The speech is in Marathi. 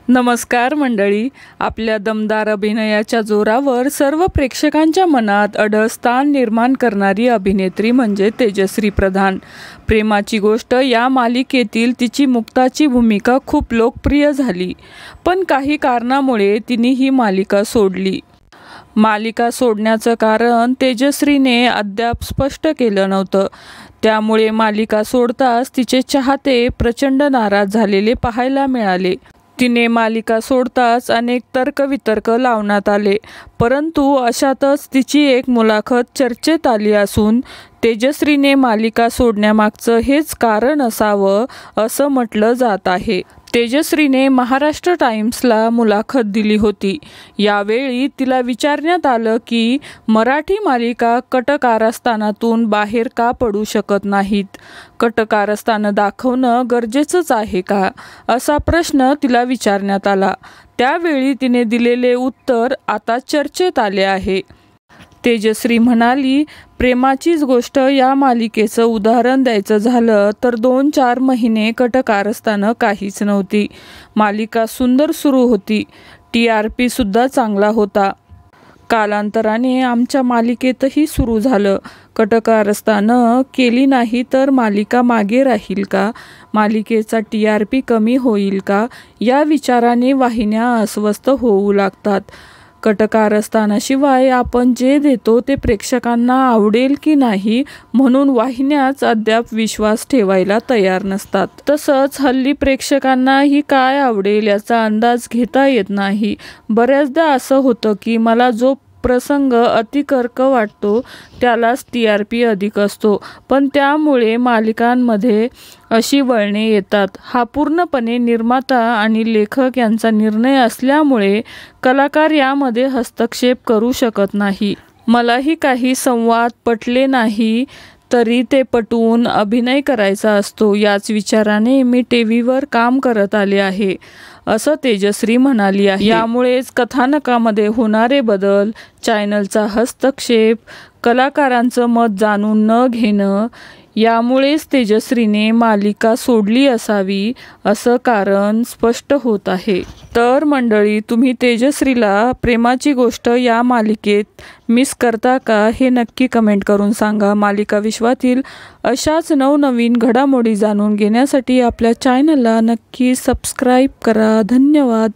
नमस्कार मंडळी, आपल्या दमदार अभिनयाच्या जोरावर सर्व प्रेक्षकांच्या मनात अढळ स्थान निर्माण करणारी अभिनेत्री म्हणजे तेजश्री प्रधान। प्रेमाची गोष्ट या मालिकेतील तिची मुक्ताची भूमिका खूप लोकप्रिय झाली, पण काही कारणामुळे तिने ही मालिका सोडली। मालिका सोडण्याचं कारण तेजश्रीने अद्याप स्पष्ट केलं नव्हतं, त्यामुळे मालिका सोडताच तिचे चाहते प्रचंड नाराज झालेले पाहायला मिळाले। तिने मालिका सोडताच अनेक तर्कवितर्क लावण्यात आले, परंतु अशातच तिची एक मुलाखत चर्चेत आली असून तेजश्रीने मालिका सोडण्यामागचं हेच कारण असावं असं म्हटलं जात आहे। तेजश्रीने महाराष्ट्र टाइम्सला मुलाखत दिली होती। यावेळी तिला विचारण्यात आलं की मराठी मालिका कट कारस्थानातून बाहेर का पडू शकत नाहीत, कट कारस्थान दाखवणं गरजेचंच आहे का, असा प्रश्न तिला विचारण्यात आला। त्यावेळी तिने दिलेले उत्तर आता चर्चेत आले आहे। तेजश्री म्हणाली, प्रेमाचीच गोष्ट या मालिकेचं उदाहरण द्यायचं झालं तर 2-4 महिने कट कारस्थानं काहीच नव्हती। मालिका सुंदर सुरू होती, TRP सुद्धा चांगला होता। कालांतराने आमच्या मालिकेतही सुरू झालं, कट कारस्थानं केली नाही तर मालिका मागे राहील का, मालिकेचा TRP कमी होईल का, या विचाराने वाहिन्या अस्वस्थ होऊ लागतात। कट कारस्थानाशिवाय आपण जे देतो ते प्रेक्षकांना आवडेल की नाही म्हणून वाहिन्याच अद्याप विश्वास ठेवायला तयार नसतात। तसंच हल्ली प्रेक्षकांनाही काय आवडेल याचा अंदाज घेता येत नाही। बऱ्याचदा असं होतं की मला जो प्रसंग अतिकर्क वाटतो त्यालाच TRP अधिक असतो, पण त्यामुळे मालिकांमध्ये अशी वळणे येतात। हा पूर्णपणे निर्माता आणि लेखक यांचा निर्णय असल्यामुळे कलाकार यामध्ये हस्तक्षेप करू शकत नाही। मलाही काही संवाद पटले नाही तरी ते पटवून अभिनय करायचा असतो, याच विचाराने मी टीव्हीवर काम करत आले आहे, असं तेजश्री म्हणाली आहे। यामुळेच कथानकामध्ये होणारे बदल, चॅनलचा हस्तक्षेप, कलाकारांचं मत जाणून न घेणं, यामुळेच तेजश्रीने मालिका सोडली असावी असं कारण स्पष्ट होत आहे। तर मंडळी, तुम्ही तेजश्रीला प्रेमाची गोष्ट या मालिकेत मिस करता का, हे नक्की कमेंट करून सांगा। मालिका विश्वातील अशाच नवनवीन घडामोडी जाणून घेण्यासाठी आपल्या चॅनलला नक्की सबस्क्राईब करा। धन्यवाद।